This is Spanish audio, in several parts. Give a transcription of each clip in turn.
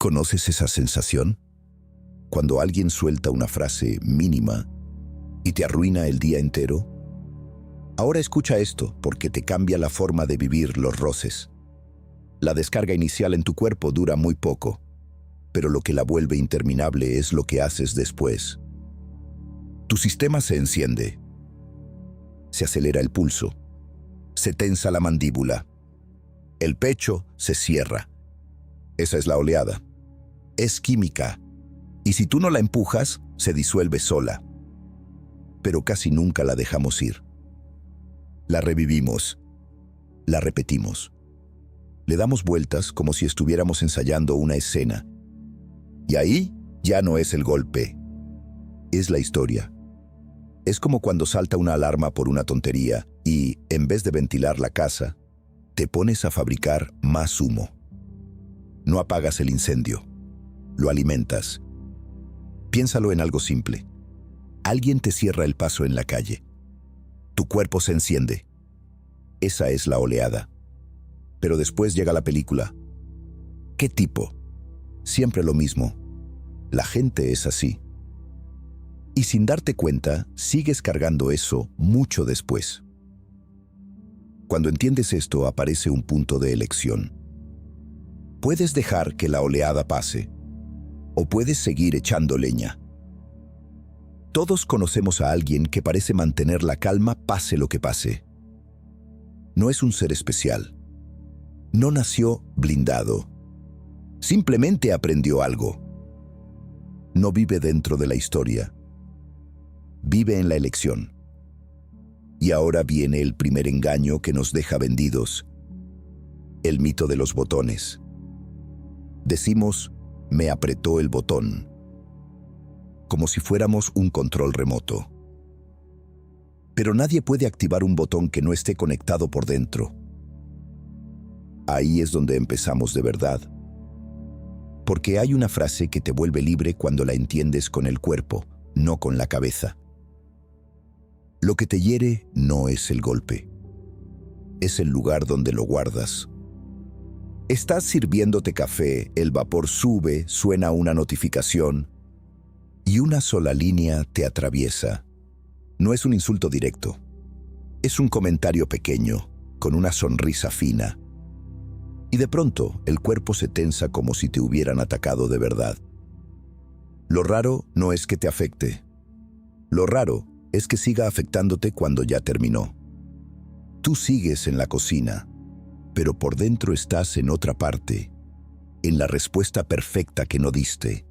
¿Conoces esa sensación? Cuando alguien suelta una frase mínima y te arruina el día entero. Ahora escucha esto, porque te cambia la forma de vivir los roces. La descarga inicial en tu cuerpo dura muy poco, pero lo que la vuelve interminable es lo que haces después. Tu sistema se enciende. Se acelera el pulso. Se tensa la mandíbula. El pecho se cierra. Esa es la oleada. Es química. Y si tú no la empujas, se disuelve sola. Pero casi nunca la dejamos ir. La revivimos. La repetimos. Le damos vueltas como si estuviéramos ensayando una escena. Y ahí ya no es el golpe. Es la historia. Es como cuando salta una alarma por una tontería y, en vez de ventilar la casa, te pones a fabricar más humo. No apagas el incendio. Lo alimentas. Piénsalo en algo simple. Alguien te cierra el paso en la calle. Tu cuerpo se enciende. Esa es la oleada. Pero después llega la película. ¿Qué tipo? Siempre lo mismo. La gente es así. Y sin darte cuenta, sigues cargando eso mucho después. Cuando entiendes esto, aparece un punto de elección. Puedes dejar que la oleada pase, o puedes seguir echando leña. Todos conocemos a alguien que parece mantener la calma pase lo que pase. No es un ser especial. No nació blindado. Simplemente aprendió algo. No vive dentro de la historia. Vive en la elección. Y ahora viene el primer engaño que nos deja vendidos. El mito de los botones. Decimos, me apretó el botón. Como si fuéramos un control remoto. Pero nadie puede activar un botón que no esté conectado por dentro. Ahí es donde empezamos de verdad. Porque hay una frase que te vuelve libre cuando la entiendes con el cuerpo, no con la cabeza. Lo que te hiere no es el golpe. Es el lugar donde lo guardas. Estás sirviéndote café, el vapor sube, suena una notificación y una sola línea te atraviesa. No es un insulto directo. Es un comentario pequeño, con una sonrisa fina. Y de pronto, el cuerpo se tensa como si te hubieran atacado de verdad. Lo raro no es que te afecte. Lo raro es que siga afectándote cuando ya terminó. Tú sigues en la cocina, pero por dentro estás en otra parte, en la respuesta perfecta que no diste,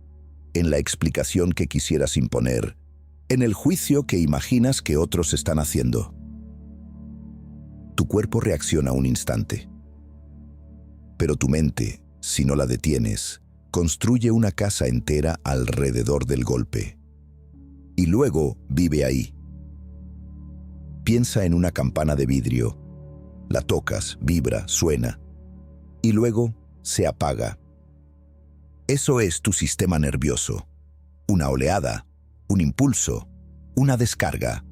en la explicación que quisieras imponer, en el juicio que imaginas que otros están haciendo. Tu cuerpo reacciona un instante. Pero tu mente, si no la detienes, construye una casa entera alrededor del golpe. Y luego vive ahí. Piensa en una campana de vidrio. La tocas, vibra, suena. Y luego se apaga. Eso es tu sistema nervioso. Una oleada, un impulso, una descarga.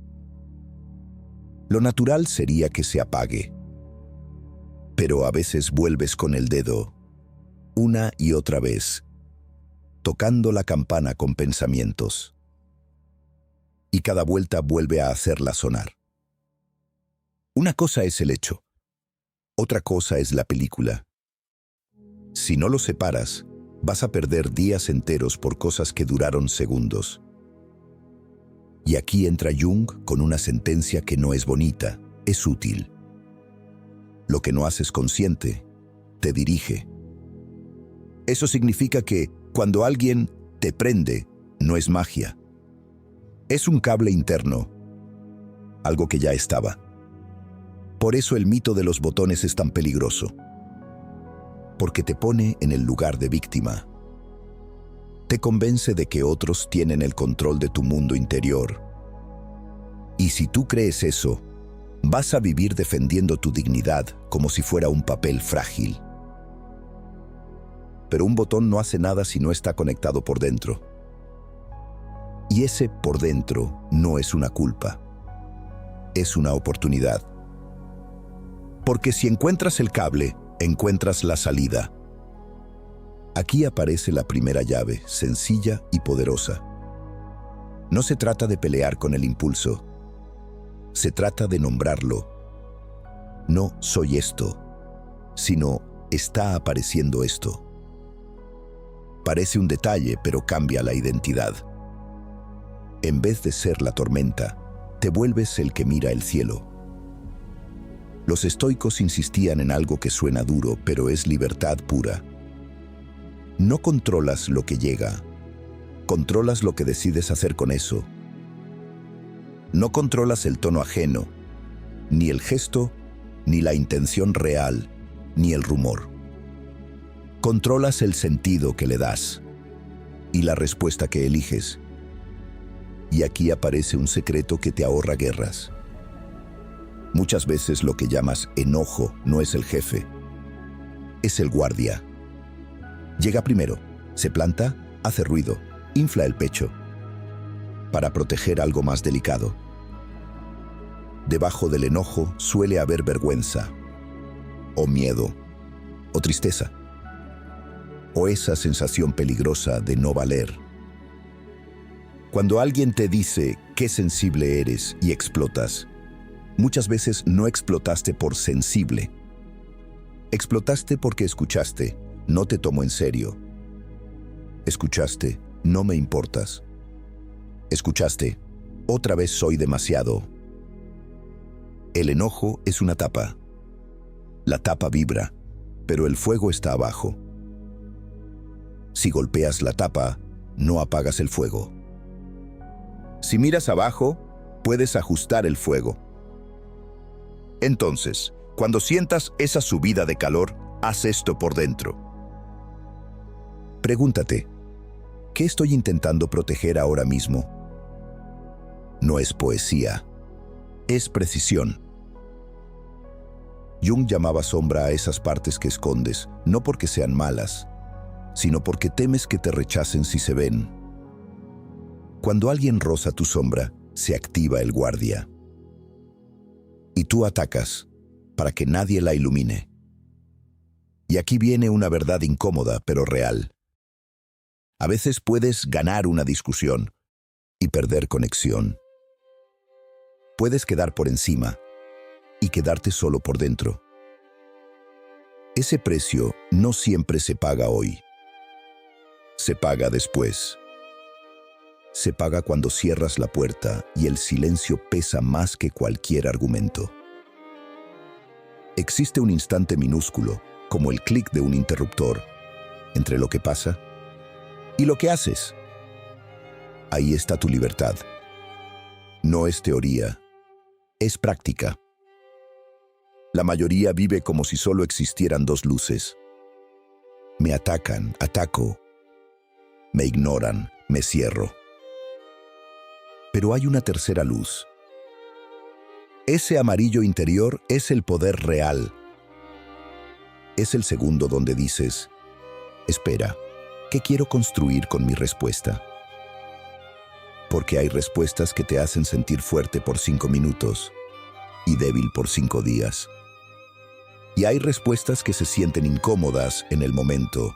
Lo natural sería que se apague. Pero a veces vuelves con el dedo, una y otra vez, tocando la campana con pensamientos. Y cada vuelta vuelve a hacerla sonar. Una cosa es el hecho, otra cosa es la película. Si no lo separas, vas a perder días enteros por cosas que duraron segundos. Y aquí entra Jung con una sentencia que no es bonita, es útil. Lo que no haces consciente, te dirige. Eso significa que, cuando alguien te prende, no es magia. Es un cable interno, algo que ya estaba. Por eso el mito de los botones es tan peligroso. Porque te pone en el lugar de víctima. Te convence de que otros tienen el control de tu mundo interior. Y si tú crees eso, vas a vivir defendiendo tu dignidad como si fuera un papel frágil. Pero un botón no hace nada si no está conectado por dentro. Y ese por dentro no es una culpa. Es una oportunidad. Porque si encuentras el cable, encuentras la salida. Aquí aparece la primera llave, sencilla y poderosa. No se trata de pelear con el impulso. Se trata de nombrarlo. No soy esto, sino está apareciendo esto. Parece un detalle, pero cambia la identidad. En vez de ser la tormenta, te vuelves el que mira el cielo. Los estoicos insistían en algo que suena duro, pero es libertad pura. No controlas lo que llega, controlas lo que decides hacer con eso. No controlas el tono ajeno, ni el gesto, ni la intención real, ni el rumor. Controlas el sentido que le das y la respuesta que eliges. Y aquí aparece un secreto que te ahorra guerras. Muchas veces lo que llamas enojo no es el jefe, es el guardia. Llega primero, se planta, hace ruido, infla el pecho, para proteger algo más delicado. Debajo del enojo suele haber vergüenza, o miedo, o tristeza, o esa sensación peligrosa de no valer. Cuando alguien te dice qué sensible eres y explotas, muchas veces no explotaste por sensible. Explotaste porque escuchaste, no te tomo en serio. Escuchaste, no me importas. Escuchaste, otra vez soy demasiado. El enojo es una tapa. La tapa vibra, pero el fuego está abajo. Si golpeas la tapa, no apagas el fuego. Si miras abajo, puedes ajustar el fuego. Entonces, cuando sientas esa subida de calor, haz esto por dentro. Pregúntate, ¿qué estoy intentando proteger ahora mismo? No es poesía, es precisión. Jung llamaba sombra a esas partes que escondes, no porque sean malas, sino porque temes que te rechacen si se ven. Cuando alguien roza tu sombra, se activa el guardia. Y tú atacas para que nadie la ilumine. Y aquí viene una verdad incómoda, pero real. A veces puedes ganar una discusión y perder conexión. Puedes quedar por encima y quedarte solo por dentro. Ese precio no siempre se paga hoy. Se paga después. Se paga cuando cierras la puerta y el silencio pesa más que cualquier argumento. Existe un instante minúsculo, como el clic de un interruptor, entre lo que pasa y lo que haces. Ahí está tu libertad. No es teoría, es práctica. La mayoría vive como si solo existieran dos luces. Me atacan, ataco. Me ignoran, me cierro. Pero hay una tercera luz. Ese amarillo interior es el poder real. Es el segundo donde dices, espera, ¿qué quiero construir con mi respuesta? Porque hay respuestas que te hacen sentir fuerte por 5 minutos y débil por 5 días. Y hay respuestas que se sienten incómodas en el momento,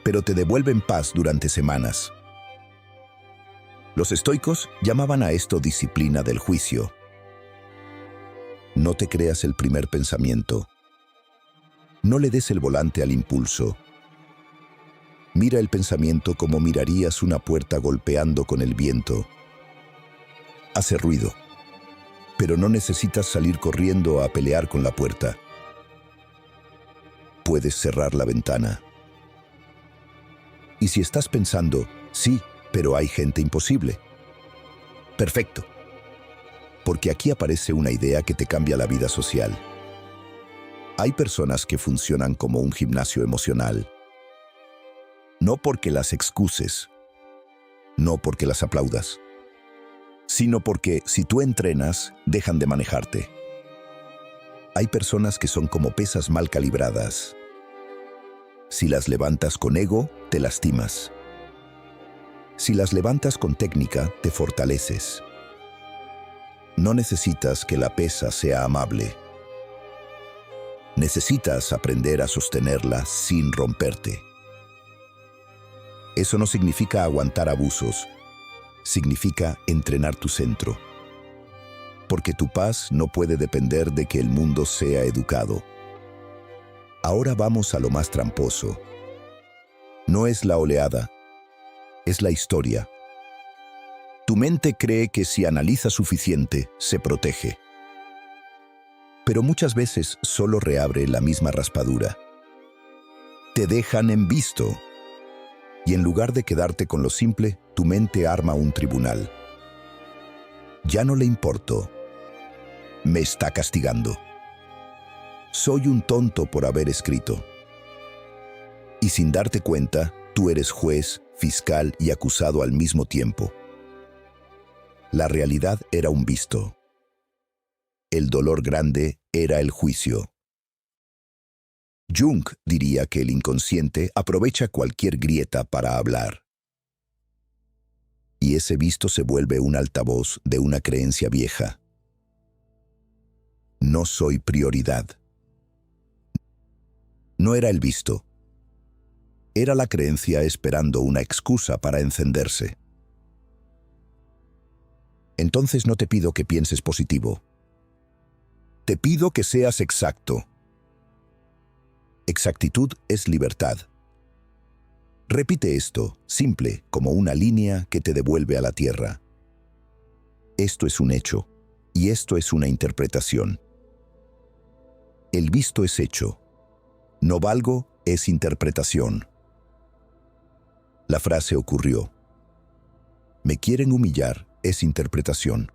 pero te devuelven paz durante semanas. Los estoicos llamaban a esto disciplina del juicio. No te creas el primer pensamiento. No le des el volante al impulso. Mira el pensamiento como mirarías una puerta golpeando con el viento. Hace ruido, pero no necesitas salir corriendo a pelear con la puerta. Puedes cerrar la ventana. Y si estás pensando, sí, pero hay gente imposible. Perfecto. Porque aquí aparece una idea que te cambia la vida social. Hay personas que funcionan como un gimnasio emocional. No porque las excuses, no porque las aplaudas, sino porque si tú entrenas, dejan de manejarte. Hay personas que son como pesas mal calibradas. Si las levantas con ego, te lastimas. Si las levantas con técnica, te fortaleces. No necesitas que la pesa sea amable. Necesitas aprender a sostenerla sin romperte. Eso no significa aguantar abusos, significa entrenar tu centro. Porque tu paz no puede depender de que el mundo sea educado. Ahora vamos a lo más tramposo. No es la oleada, es la historia. Tu mente cree que si analiza suficiente, se protege. Pero muchas veces solo reabre la misma raspadura. Te dejan en visto. Y en lugar de quedarte con lo simple, tu mente arma un tribunal. Ya no le importo. Me está castigando. Soy un tonto por haber escrito. Y sin darte cuenta, tú eres juez, fiscal y acusado al mismo tiempo. La realidad era un visto. El dolor grande era el juicio. Jung diría que el inconsciente aprovecha cualquier grieta para hablar. Y ese visto se vuelve un altavoz de una creencia vieja. No soy prioridad. No era el visto. Era la creencia esperando una excusa para encenderse. Entonces no te pido que pienses positivo. Te pido que seas exacto. Exactitud es libertad. Repite esto, simple, como una línea que te devuelve a la tierra. Esto es un hecho, y esto es una interpretación. El visto es hecho. No valgo es interpretación. La frase ocurrió. Me quieren humillar es interpretación.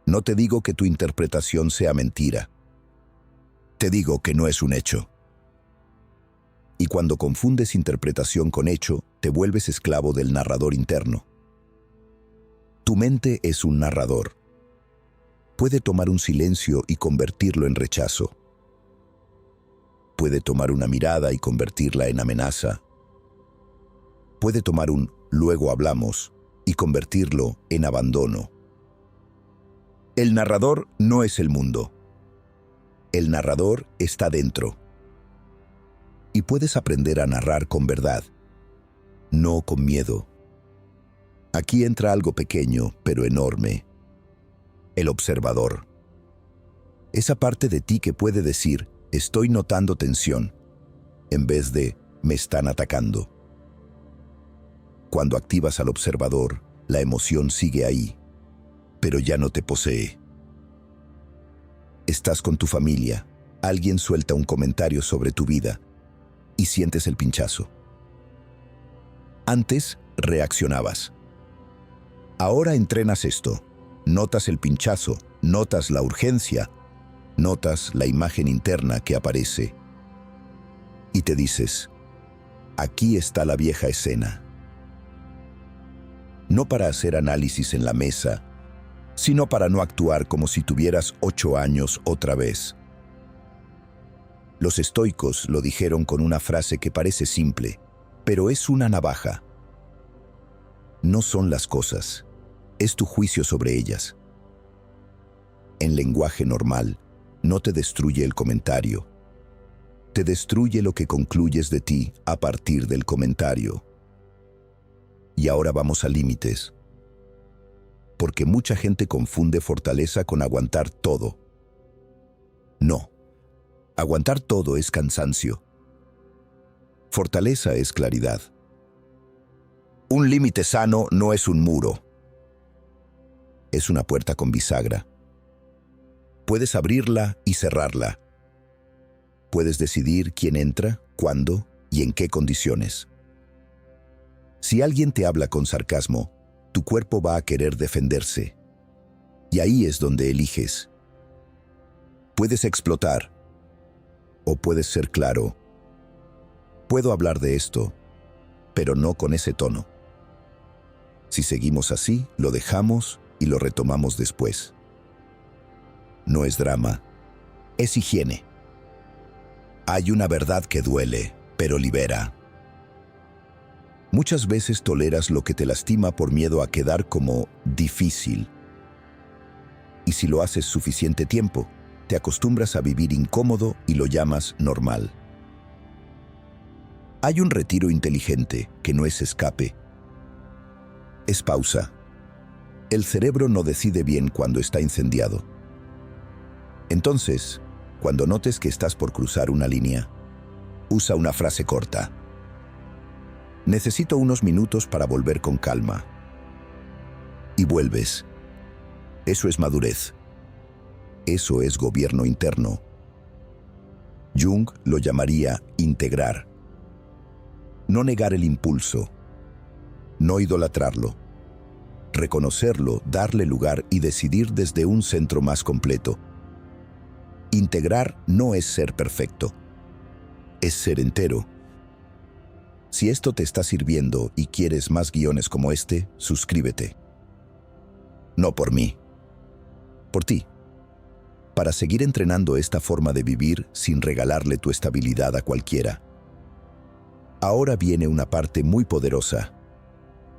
No te digo que tu interpretación sea mentira. Te digo que no es un hecho. Y cuando confundes interpretación con hecho, te vuelves esclavo del narrador interno. Tu mente es un narrador. Puede tomar un silencio y convertirlo en rechazo. Puede tomar una mirada y convertirla en amenaza. Puede tomar un "luego hablamos" y convertirlo en abandono. El narrador no es el mundo. El narrador está dentro. Y puedes aprender a narrar con verdad, no con miedo. Aquí entra algo pequeño, pero enorme. El observador. Esa parte de ti que puede decir, estoy notando tensión, en vez de, me están atacando. Cuando activas al observador, la emoción sigue ahí, pero ya no te posee. Estás con tu familia, alguien suelta un comentario sobre tu vida y sientes el pinchazo. Antes reaccionabas. Ahora entrenas esto. Notas el pinchazo, notas la urgencia, notas la imagen interna que aparece y te dices, aquí está la vieja escena. No para hacer análisis en la mesa, sino para no actuar como si tuvieras 8 años otra vez. Los estoicos lo dijeron con una frase que parece simple, pero es una navaja. No son las cosas, es tu juicio sobre ellas. En lenguaje normal, no te destruye el comentario. Te destruye lo que concluyes de ti a partir del comentario. Y ahora vamos a límites. Porque mucha gente confunde fortaleza con aguantar todo. No. Aguantar todo es cansancio. Fortaleza es claridad. Un límite sano no es un muro. Es una puerta con bisagra. Puedes abrirla y cerrarla. Puedes decidir quién entra, cuándo y en qué condiciones. Si alguien te habla con sarcasmo, tu cuerpo va a querer defenderse. Y ahí es donde eliges. Puedes explotar. O puedes ser claro. Puedo hablar de esto, pero no con ese tono. Si seguimos así, lo dejamos y lo retomamos después. No es drama, es higiene. Hay una verdad que duele, pero libera. Muchas veces toleras lo que te lastima por miedo a quedar como difícil. Y si lo haces suficiente tiempo, te acostumbras a vivir incómodo y lo llamas normal. Hay un retiro inteligente que no es escape, es pausa. El cerebro no decide bien cuando está incendiado. Entonces, cuando notes que estás por cruzar una línea, usa una frase corta. Necesito unos minutos para volver con calma. Y vuelves. Eso es madurez. Eso es gobierno interno. Jung lo llamaría integrar. No negar el impulso. No idolatrarlo. Reconocerlo, darle lugar y decidir desde un centro más completo. Integrar no es ser perfecto. Es ser entero. Si esto te está sirviendo y quieres más guiones como este, suscríbete. No por mí. Por ti. Para seguir entrenando esta forma de vivir sin regalarle tu estabilidad a cualquiera. Ahora viene una parte muy poderosa.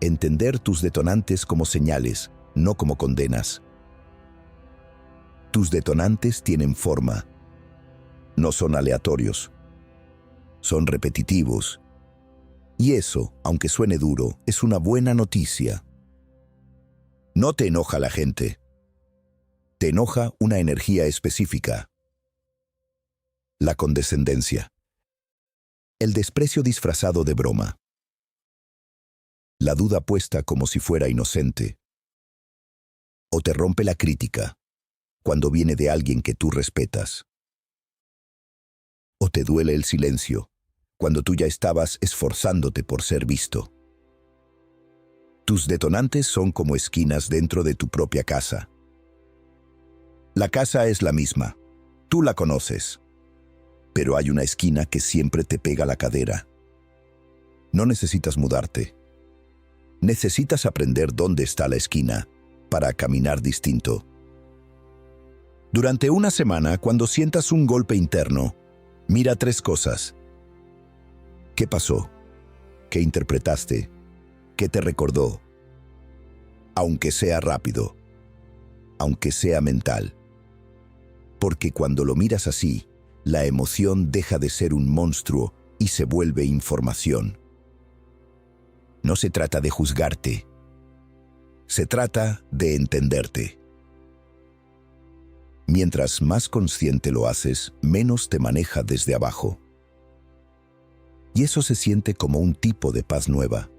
Entender tus detonantes como señales, no como condenas. Tus detonantes tienen forma. No son aleatorios. Son repetitivos. Y eso, aunque suene duro, es una buena noticia. No te enoja la gente. Te enoja una energía específica. La condescendencia. El desprecio disfrazado de broma. La duda puesta como si fuera inocente. O te rompe la crítica, cuando viene de alguien que tú respetas. O te duele el silencio, cuando tú ya estabas esforzándote por ser visto. Tus detonantes son como esquinas dentro de tu propia casa. La casa es la misma, tú la conoces, pero hay una esquina que siempre te pega la cadera. No necesitas mudarte. Necesitas aprender dónde está la esquina para caminar distinto. Durante una semana, cuando sientas un golpe interno, mira 3 cosas. ¿Qué pasó? ¿Qué interpretaste? ¿Qué te recordó? Aunque sea rápido, aunque sea mental. Porque cuando lo miras así, la emoción deja de ser un monstruo y se vuelve información. No se trata de juzgarte. Se trata de entenderte. Mientras más consciente lo haces, menos te maneja desde abajo. Y eso se siente como un tipo de paz nueva.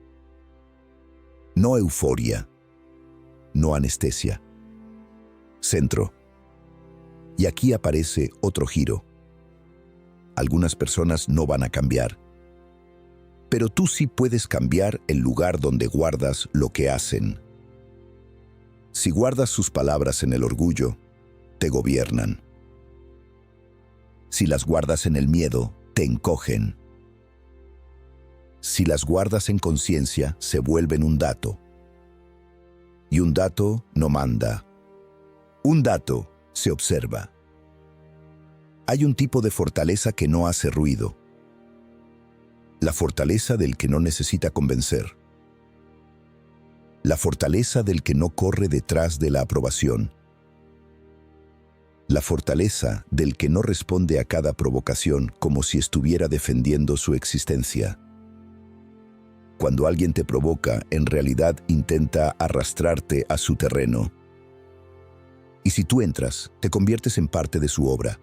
No euforia, no anestesia. Centro. Y aquí aparece otro giro. Algunas personas no van a cambiar. Pero tú sí puedes cambiar el lugar donde guardas lo que hacen. Si guardas sus palabras en el orgullo, te gobiernan. Si las guardas en el miedo, te encogen. Si las guardas en conciencia, se vuelven un dato. Y un dato no manda. Un dato se observa. Hay un tipo de fortaleza que no hace ruido. La fortaleza del que no necesita convencer. La fortaleza del que no corre detrás de la aprobación. La fortaleza del que no responde a cada provocación como si estuviera defendiendo su existencia. Cuando alguien te provoca, en realidad intenta arrastrarte a su terreno. Y si tú entras, te conviertes en parte de su obra.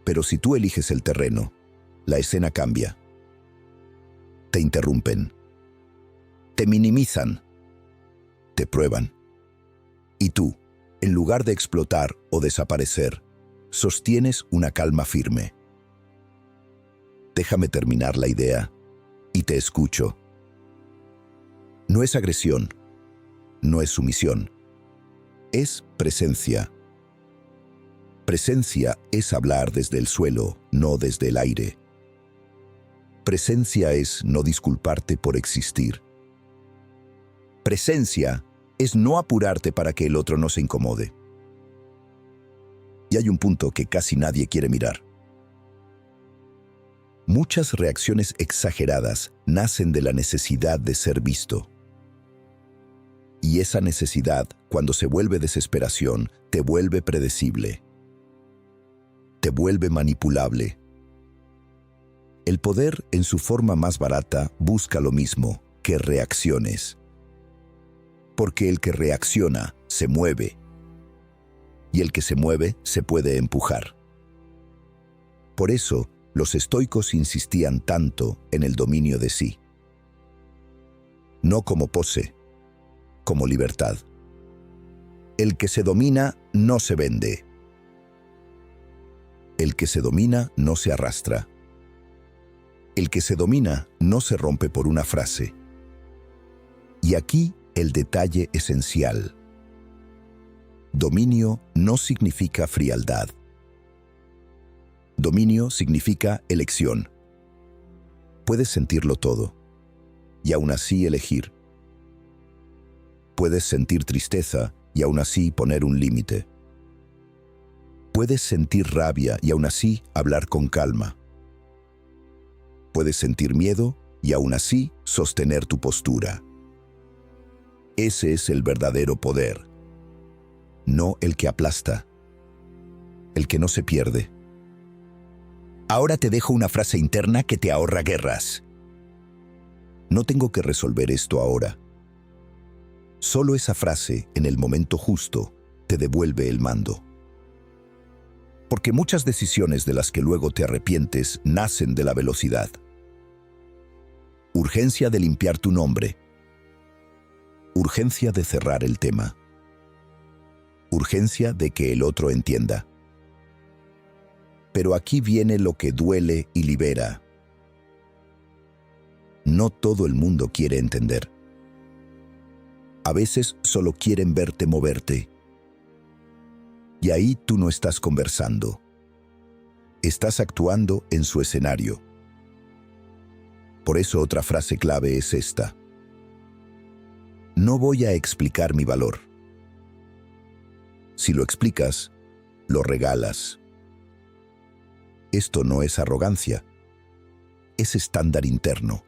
Pero si tú eliges el terreno, la escena cambia. Te interrumpen. Te minimizan. Te prueban. Y tú, en lugar de explotar o desaparecer, sostienes una calma firme. Déjame terminar la idea y te escucho. No es agresión, no es sumisión, es presencia. Presencia es hablar desde el suelo, no desde el aire. Presencia es no disculparte por existir. Presencia es no apurarte para que el otro no se incomode. Y hay un punto que casi nadie quiere mirar. Muchas reacciones exageradas nacen de la necesidad de ser visto. Y esa necesidad, cuando se vuelve desesperación, te vuelve predecible. Te vuelve manipulable. El poder, en su forma más barata, busca lo mismo, que reacciones. Porque el que reacciona se mueve, y el que se mueve se puede empujar. Por eso, los estoicos insistían tanto en el dominio de sí. No como pose, como libertad. El que se domina no se vende. El que se domina no se arrastra. El que se domina no se rompe por una frase. Y aquí el detalle esencial. Dominio no significa frialdad. Dominio significa elección. Puedes sentirlo todo, y aún así elegir. Puedes sentir tristeza y aún así poner un límite. Puedes sentir rabia y aún así hablar con calma. Puedes sentir miedo y aún así sostener tu postura. Ese es el verdadero poder, no el que aplasta, el que no se pierde. Ahora te dejo una frase interna que te ahorra guerras. No tengo que resolver esto ahora. Solo esa frase, en el momento justo, te devuelve el mando. Porque muchas decisiones de las que luego te arrepientes nacen de la velocidad. Urgencia de limpiar tu nombre. Urgencia de cerrar el tema. Urgencia de que el otro entienda. Pero aquí viene lo que duele y libera. No todo el mundo quiere entender. A veces solo quieren verte moverte. Y ahí tú no estás conversando. Estás actuando en su escenario. Por eso otra frase clave es esta. No voy a explicar mi valor. Si lo explicas, lo regalas. Esto no es arrogancia, es estándar interno.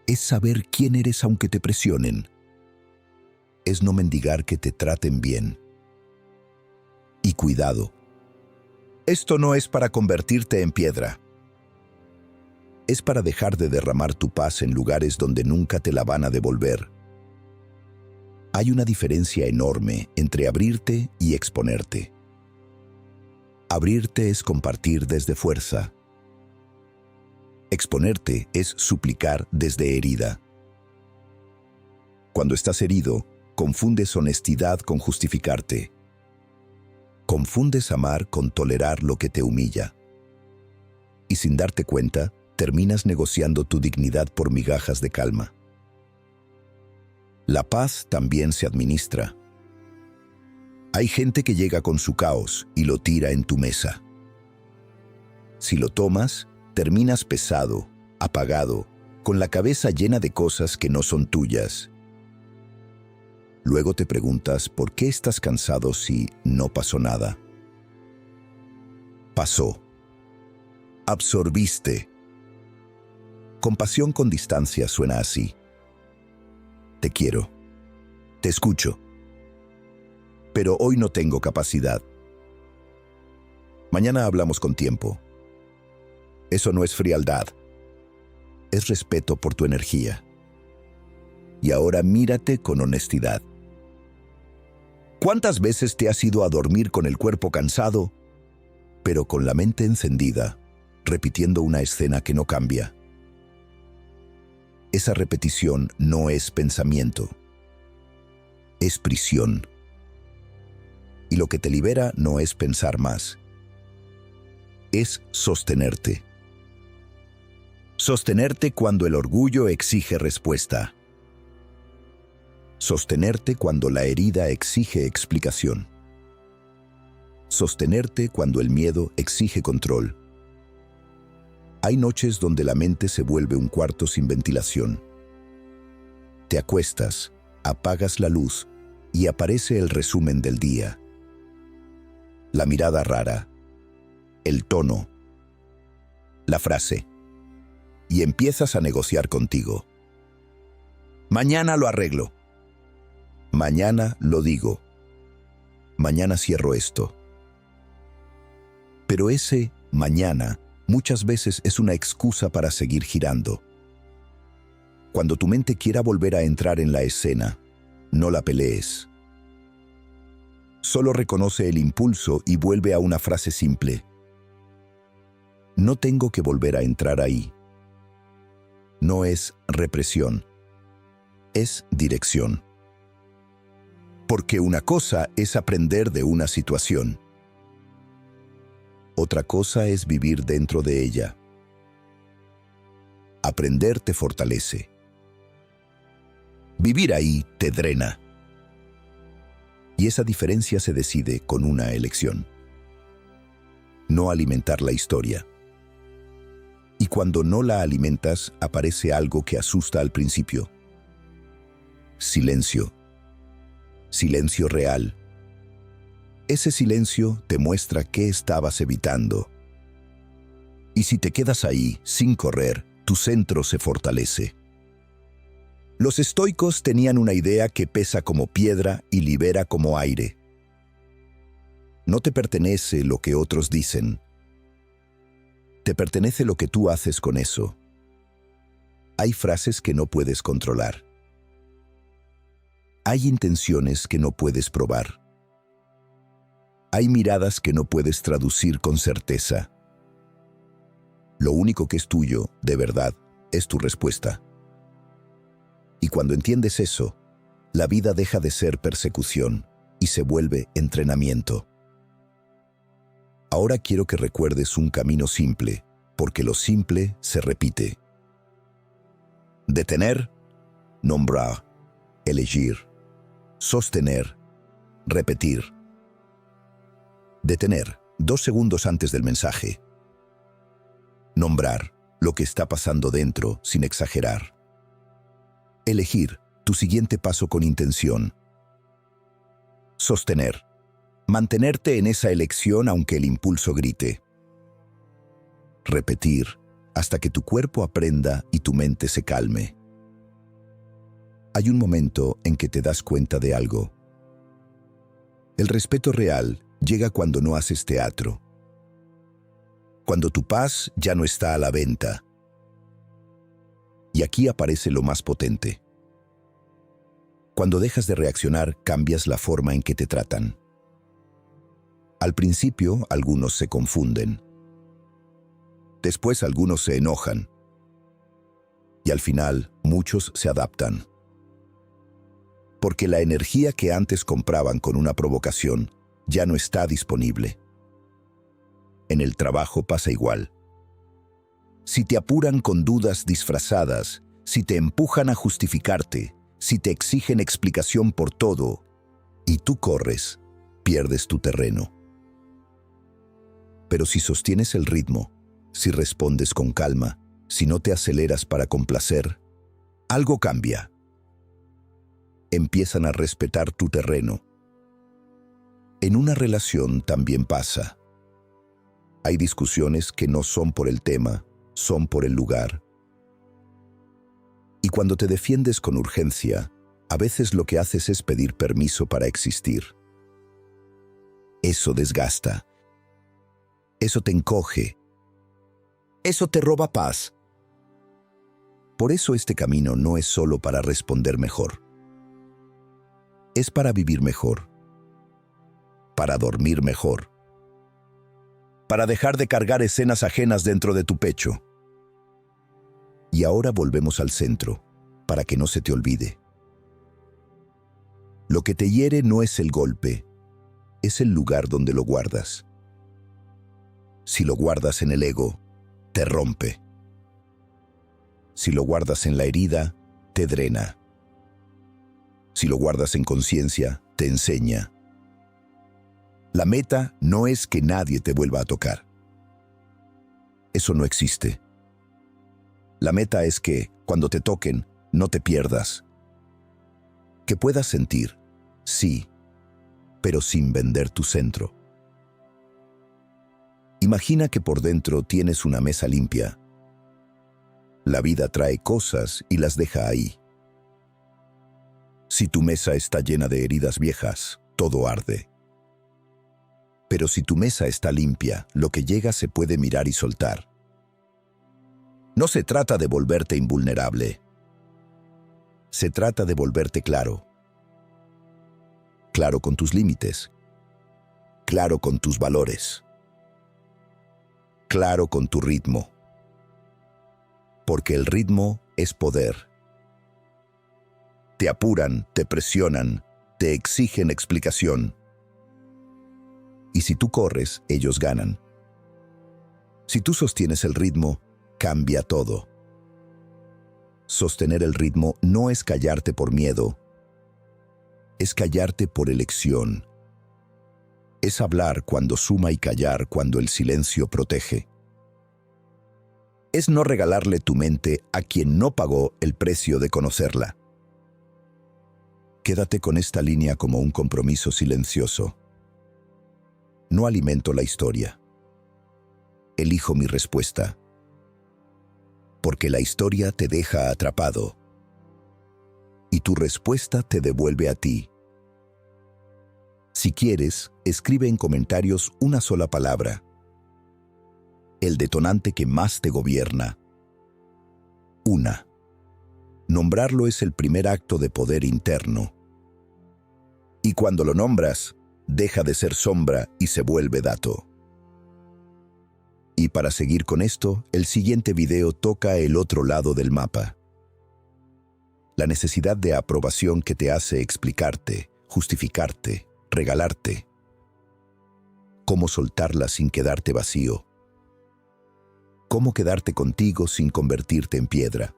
Es saber quién eres aunque te presionen. Es no mendigar que te traten bien. Y cuidado, esto no es para convertirte en piedra. Es para dejar de derramar tu paz en lugares donde nunca te la van a devolver. Hay una diferencia enorme entre abrirte y exponerte. Abrirte es compartir desde fuerza. Exponerte es suplicar desde herida. Cuando estás herido, confundes honestidad con justificarte. Confundes amar con tolerar lo que te humilla. Y sin darte cuenta, terminas negociando tu dignidad por migajas de calma. La paz también se administra. Hay gente que llega con su caos y lo tira en tu mesa. Si lo tomas, terminas pesado, apagado, con la cabeza llena de cosas que no son tuyas. Luego te preguntas por qué estás cansado si no pasó nada. Pasó. Absorbiste. Compasión con distancia suena así. Te quiero. Te escucho. Pero hoy no tengo capacidad. Mañana hablamos con tiempo. Eso no es frialdad. Es respeto por tu energía. Y ahora mírate con honestidad. ¿Cuántas veces te has ido a dormir con el cuerpo cansado, pero con la mente encendida, repitiendo una escena que no cambia? Esa repetición no es pensamiento. Es prisión. Y lo que te libera no es pensar más. Es sostenerte. Sostenerte cuando el orgullo exige respuesta. Sostenerte cuando la herida exige explicación. Sostenerte cuando el miedo exige control. Hay noches donde la mente se vuelve un cuarto sin ventilación. Te acuestas, apagas la luz y aparece el resumen del día. La mirada rara, el tono, la frase. Y empiezas a negociar contigo. Mañana lo arreglo. Mañana lo digo. Mañana cierro esto. Pero ese mañana muchas veces es una excusa para seguir girando. Cuando tu mente quiera volver a entrar en la escena, no la pelees. Solo reconoce el impulso y vuelve a una frase simple. No tengo que volver a entrar ahí. No es represión, es dirección. Porque una cosa es aprender de una situación. Otra cosa es vivir dentro de ella. Aprender te fortalece. Vivir ahí te drena. Y esa diferencia se decide con una elección. No alimentar la historia. Y cuando no la alimentas, aparece algo que asusta al principio. Silencio. Silencio real. Ese silencio te muestra qué estabas evitando. Y si te quedas ahí, sin correr, tu centro se fortalece. Los estoicos tenían una idea que pesa como piedra y libera como aire. No te pertenece lo que otros dicen. Te pertenece lo que tú haces con eso. Hay frases que no puedes controlar. Hay intenciones que no puedes probar. Hay miradas que no puedes traducir con certeza. Lo único que es tuyo, de verdad, es tu respuesta. Y cuando entiendes eso, la vida deja de ser persecución y se vuelve entrenamiento. Ahora quiero que recuerdes un camino simple, porque lo simple se repite. Detener, nombrar, elegir, sostener, repetir. Detener, 2 segundos antes del mensaje. Nombrar lo que está pasando dentro sin exagerar. Elegir tu siguiente paso con intención. Sostener. Mantenerte en esa elección aunque el impulso grite. Repetir hasta que tu cuerpo aprenda y tu mente se calme. Hay un momento en que te das cuenta de algo. El respeto real llega cuando no haces teatro. Cuando tu paz ya no está a la venta. Y aquí aparece lo más potente. Cuando dejas de reaccionar, cambias la forma en que te tratan. Al principio, algunos se confunden. Después, algunos se enojan. Y al final, muchos se adaptan. Porque la energía que antes compraban con una provocación ya no está disponible. En el trabajo pasa igual. Si te apuran con dudas disfrazadas, si te empujan a justificarte, si te exigen explicación por todo, y tú corres, pierdes tu terreno. Pero si sostienes el ritmo, si respondes con calma, si no te aceleras para complacer, algo cambia. Empiezan a respetar tu terreno. En una relación también pasa. Hay discusiones que no son por el tema, son por el lugar. Y cuando te defiendes con urgencia, a veces lo que haces es pedir permiso para existir. Eso desgasta. Eso te encoge. Eso te roba paz. Por eso este camino no es solo para responder mejor. Es para vivir mejor. Para dormir mejor. Para dejar de cargar escenas ajenas dentro de tu pecho. Y ahora volvemos al centro, para que no se te olvide. Lo que te hiere no es el golpe, es el lugar donde lo guardas. Si lo guardas en el ego, te rompe. Si lo guardas en la herida, te drena. Si lo guardas en conciencia, te enseña. La meta no es que nadie te vuelva a tocar. Eso no existe. La meta es que, cuando te toquen, no te pierdas. Que puedas sentir, sí, pero sin vender tu centro. Imagina que por dentro tienes una mesa limpia. La vida trae cosas y las deja ahí. Si tu mesa está llena de heridas viejas, todo arde. Pero si tu mesa está limpia, lo que llega se puede mirar y soltar. No se trata de volverte invulnerable. Se trata de volverte claro. Claro con tus límites. Claro con tus valores. Claro con tu ritmo. Porque el ritmo es poder. Te apuran, te presionan, te exigen explicación. Y si tú corres, ellos ganan. Si tú sostienes el ritmo, cambia todo. Sostener el ritmo no es callarte por miedo, es callarte por elección. Es hablar cuando suma y callar cuando el silencio protege. Es no regalarle tu mente a quien no pagó el precio de conocerla. Quédate con esta línea como un compromiso silencioso. No alimento la historia. Elijo mi respuesta. Porque la historia te deja atrapado. Y tu respuesta te devuelve a ti. Si quieres, escribe en comentarios una sola palabra. El detonante que más te gobierna. Una. Nombrarlo es el primer acto de poder interno. Y cuando lo nombras, deja de ser sombra y se vuelve dato. Y para seguir con esto, el siguiente video toca el otro lado del mapa. La necesidad de aprobación que te hace explicarte, justificarte, regalarte. Cómo soltarla sin quedarte vacío. Cómo quedarte contigo sin convertirte en piedra.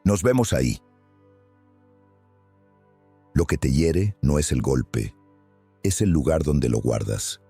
Nos vemos ahí. Lo que te hiere no es el golpe, es el lugar donde lo guardas.